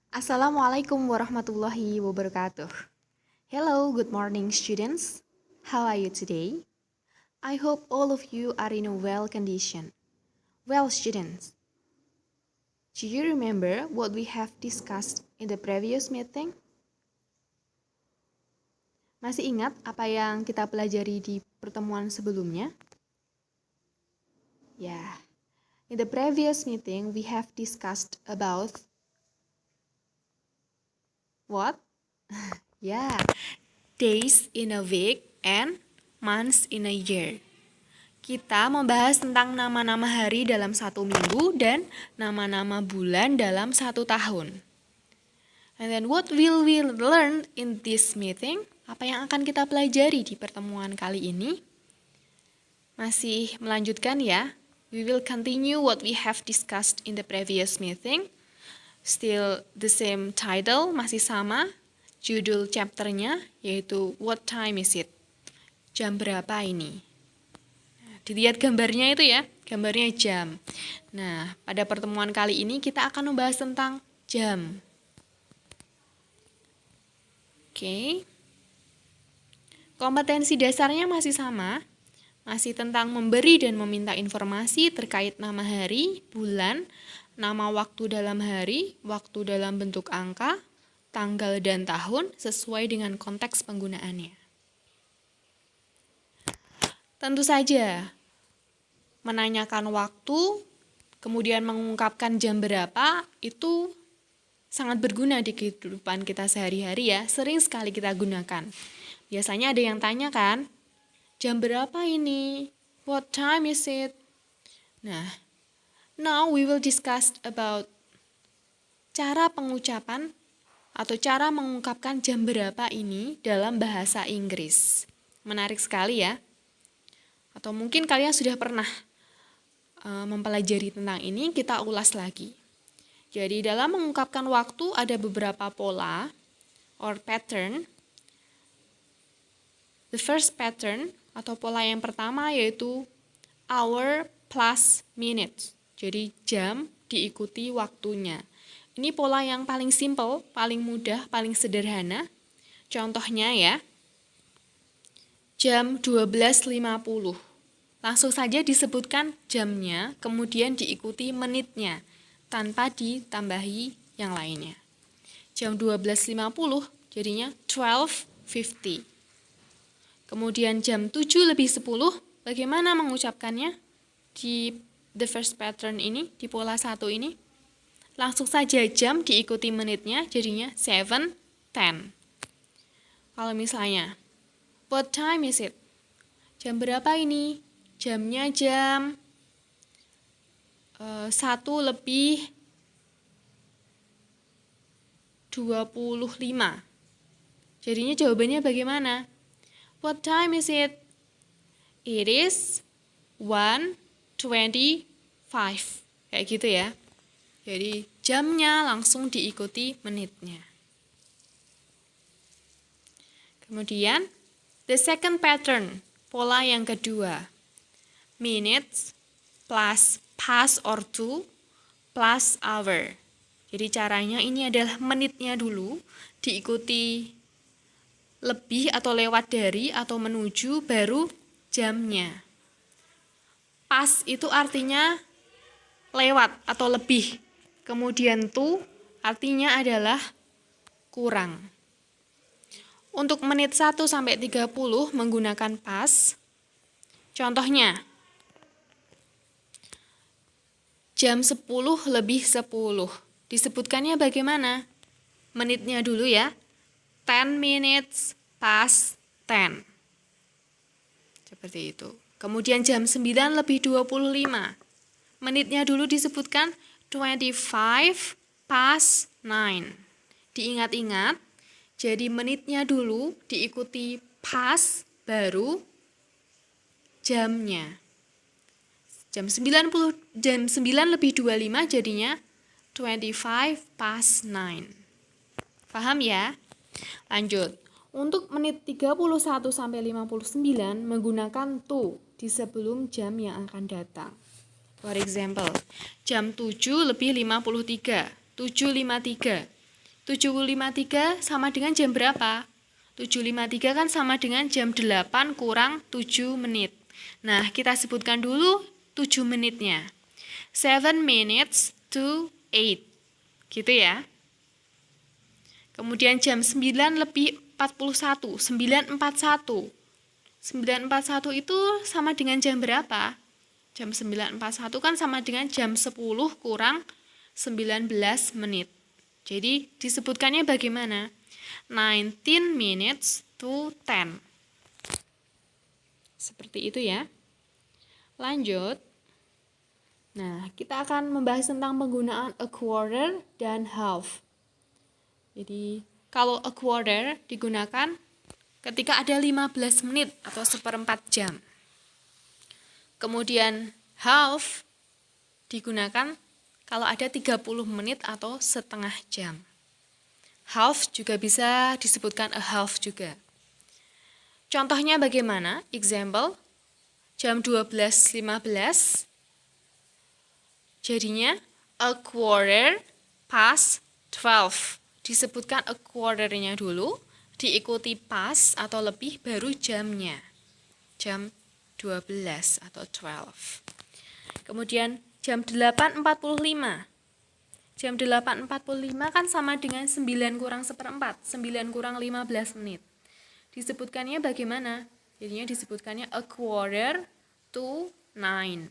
Assalamualaikum warahmatullahi wabarakatuh. Hello, good morning students. How are you today? I hope all of you are in a well condition. Well students, do you remember what we have discussed in the previous meeting? Masih ingat apa yang kita pelajari di pertemuan sebelumnya? Yeah. In the previous meeting we have discussed about what? Yeah, days in a week and months in a year. Kita membahas tentang nama-nama hari dalam satu minggu dan nama-nama bulan dalam satu tahun. And then what will we learn in this meeting? Apa yang akan kita pelajari di pertemuan kali ini? Masih melanjutkan ya. We will continue what we have discussed in the previous meeting. Still the same title, masih sama. Judul chapternya yaitu What time is it? Jam berapa ini? Dilihat gambarnya itu ya, gambarnya jam. Nah, pada pertemuan kali ini kita akan membahas tentang jam. Oke. Kompetensi dasarnya masih sama, masih tentang memberi dan meminta informasi terkait nama hari, bulan, nama waktu dalam hari, waktu dalam bentuk angka, tanggal dan tahun sesuai dengan konteks penggunaannya. Tentu saja, menanyakan waktu, kemudian mengungkapkan jam berapa, itu sangat berguna di kehidupan kita sehari-hari ya, sering sekali kita gunakan. Biasanya ada yang tanya kan, jam berapa ini? What time is it? Nah, now we will discuss about cara pengucapan atau cara mengungkapkan jam berapa ini dalam bahasa Inggris. Menarik sekali ya. Atau mungkin kalian sudah pernah mempelajari tentang ini, kita ulas lagi. Jadi dalam mengungkapkan waktu ada beberapa pola or pattern. The first pattern atau pola yang pertama yaitu hour plus minutes. Jadi jam diikuti waktunya. Ini pola yang paling simple, paling mudah, paling sederhana. Contohnya ya, jam 12.50. Langsung saja disebutkan jamnya, kemudian diikuti menitnya, tanpa ditambahi yang lainnya. Jam 12.50 jadinya 12:50. Kemudian jam 7:10, bagaimana mengucapkannya di the first pattern ini, di pola 1 ini? Langsung saja jam diikuti menitnya, jadinya 7:10. Kalau misalnya, what time is it? Jam berapa ini? Jamnya jam 1:25. Jadinya jawabannya bagaimana? What time is it? It is 1:25. Kayak gitu ya. Jadi jamnya langsung diikuti menitnya. Kemudian, the second pattern, pola yang kedua. Minutes plus past or to plus hour. Jadi caranya ini adalah menitnya dulu, diikuti lebih atau lewat dari atau menuju, baru jamnya. Past itu artinya lewat atau lebih. Kemudian to artinya adalah kurang. Untuk menit 1 sampai 30 menggunakan past. Contohnya, jam 10:10. Disebutkannya bagaimana? Menitnya dulu ya. 10 minutes past 10. Seperti itu. Kemudian jam 9:25. Menitnya dulu disebutkan 25 past 9. Diingat-ingat, jadi menitnya dulu diikuti past baru jamnya. Jam 9:25 jadinya 25 past 9. Paham ya? Lanjut. Untuk menit 31 sampai 59 menggunakan to di sebelum jam yang akan datang. For example, jam 7:53, 7:53. 7.53 sama dengan jam berapa? 7.53 kan sama dengan jam 8 kurang 7 menit. Nah, kita sebutkan dulu 7 menitnya. 7 minutes to 8. Gitu ya. Kemudian jam 9 lebih 41, 9.41. 9.41 itu sama dengan jam berapa? Jam 9.41 kan sama dengan jam 10 kurang 19 menit. Jadi disebutkannya bagaimana? 19 minutes to 10. Seperti itu ya. Lanjut. Nah, kita akan membahas tentang penggunaan a quarter dan half. Jadi, kalau a quarter digunakan ketika ada 15 menit atau seperempat jam. Kemudian half digunakan kalau ada 30 menit atau setengah jam. Half juga bisa disebutkan a half juga. Contohnya bagaimana? Example, jam 12.15, jadinya a quarter past 12. Disebutkan a quarter-nya dulu, diikuti past atau lebih, baru jamnya. Jam 12 atau 12. Kemudian jam 8.45. Jam 8.45 kan sama dengan 9 kurang seperempat, 9 kurang 15 menit. Disebutkannya bagaimana? Jadinya disebutkannya a quarter to 9.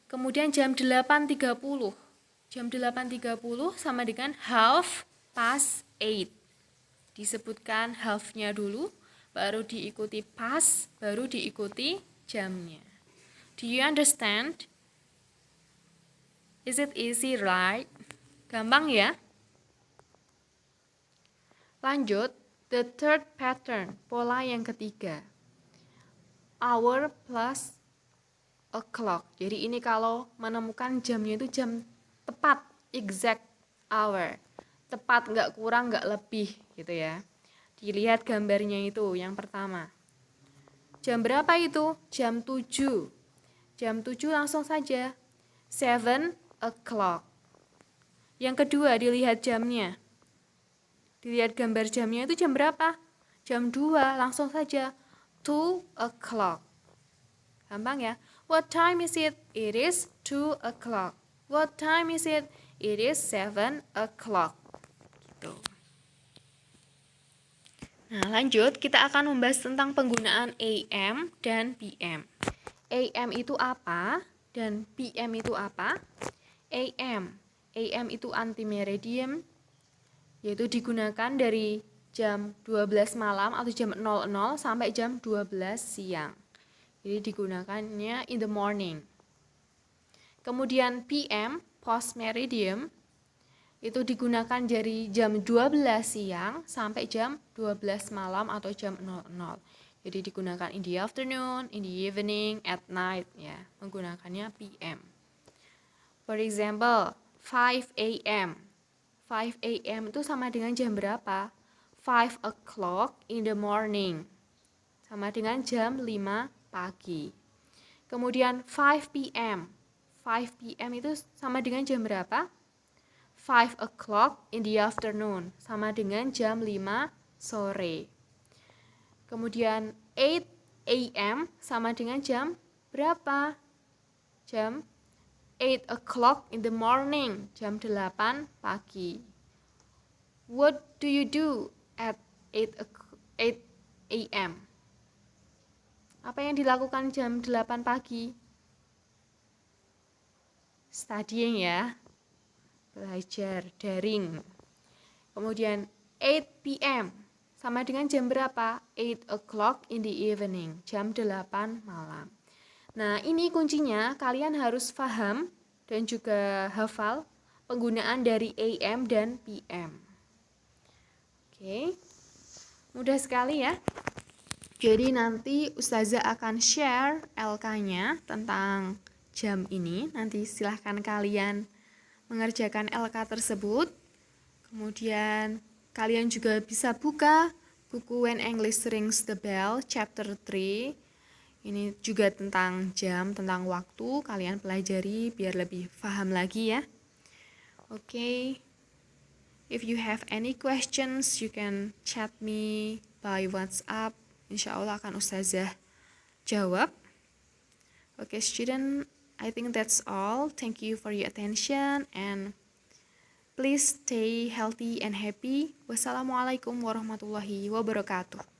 Kemudian jam 8.30. Jam 8.30 sama dengan half past 8. Disebutkan half-nya dulu, baru diikuti past, baru diikuti jamnya. Do you understand? Is it easy, right? Gampang ya? Lanjut, the third pattern, pola yang ketiga. Hour plus o'clock. Jadi ini kalau menemukan jamnya itu jam tepat, exact hour. Tepat, nggak kurang, nggak lebih gitu ya. Dilihat gambarnya itu yang pertama. Jam berapa itu? Jam 7. Jam 7 langsung saja. 7 o'clock. Yang kedua, dilihat jamnya. Dilihat gambar jamnya itu jam berapa? Jam 2, langsung saja. 2 o'clock. Gampang ya? What time is it? It is 2 o'clock. What time is it? It is 7 o'clock. Gitu. Nah, lanjut kita akan membahas tentang penggunaan AM dan PM. AM itu apa dan PM itu apa? AM itu anti-meridian, yaitu digunakan dari jam 12 malam atau jam 00 sampai jam 12 siang. Jadi digunakannya in the morning. Kemudian PM, post meridian, itu digunakan dari jam 12 siang sampai jam 12 malam atau jam 00. Jadi digunakan in the afternoon, in the evening, at night ya. Menggunakannya PM. For example, 5 a.m. 5 a.m. itu sama dengan jam berapa? 5 o'clock in the morning. Sama dengan jam 5 pagi. Kemudian 5 p.m. 5 p.m. itu sama dengan jam berapa? 5 o'clock in the afternoon, sama dengan jam 5 sore. Kemudian 8 a.m. sama dengan jam berapa? Jam 8 o'clock in the morning, jam 8 pagi. What do you do at 8 a.m.? Apa yang dilakukan jam 8 pagi? Studying ya. Belajar daring. Kemudian 8 p.m. sama dengan jam berapa? 8 o'clock in the evening, jam 8 malam. Nah, ini kuncinya kalian harus paham dan juga hafal penggunaan dari AM dan PM. Oke. Mudah sekali ya. Jadi nanti Ustazah akan share LK-nya tentang jam ini. Nanti silahkan kalian mengerjakan LK tersebut. Kemudian kalian juga bisa buka buku When English Rings the Bell chapter 3. Ini juga tentang jam, tentang waktu. Kalian pelajari biar lebih paham lagi ya. Oke. If you have any questions, you can chat me by WhatsApp. Insya Allah akan Ustazah jawab. Okay, student, I think that's all. Thank you for your attention and please stay healthy and happy. Wassalamualaikum warahmatullahi wabarakatuh.